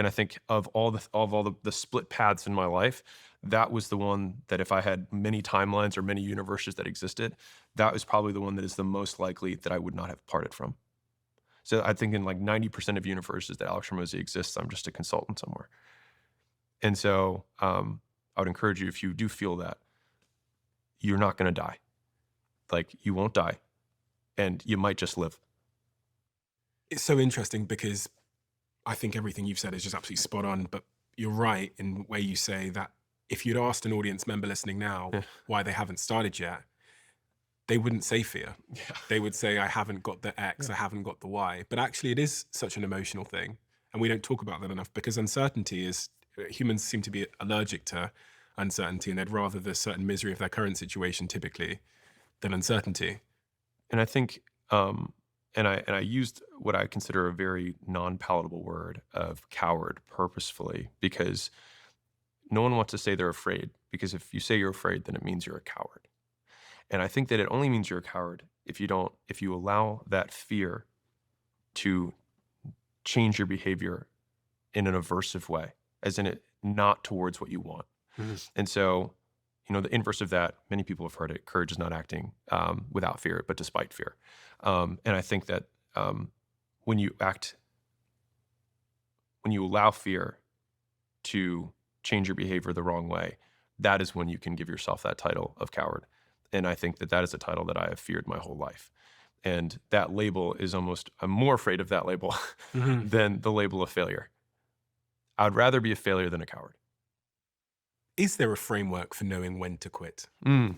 And I think of all the split paths in my life, that was the one that if I had many timelines or many universes that existed, that was probably the one that is the most likely that I would not have parted from. So I think in like 90% of universes that Alex Ramosi exists, I'm just a consultant somewhere. And so I would encourage you, if you do feel that, you're not going to die. Like you won't die and you might just live. It's so interesting because I think everything you've said is just absolutely spot on. But you're right in where you say that if you'd asked an audience member listening now Yeah. why they haven't started yet, they wouldn't say fear. Yeah. They would say, I haven't got the X, Yeah. I haven't got the Y. But actually, it is such an emotional thing. And we don't talk about that enough because uncertainty is, humans seem to be allergic to uncertainty and they'd rather the certain misery of their current situation typically than uncertainty. And I think, and I used what I consider a very non-palatable word of coward purposefully because no one wants to say they're afraid. Because if you say you're afraid, then it means you're a coward. And I think that it only means you're a coward if you allow that fear to change your behavior in an aversive way, as in it not towards what you want. Mhm. And so, the inverse of that, many people have heard it. Courage is not acting without fear, but despite fear. And I think that when you act, when you allow fear to change your behavior the wrong way, that is when you can give yourself that title of coward. And I think that that is a title that I have feared my whole life. And that label is almost, I'm more afraid of that label Mhm. than the label of failure. I'd rather be a failure than a coward. Is there a framework for knowing when to quit? Mm.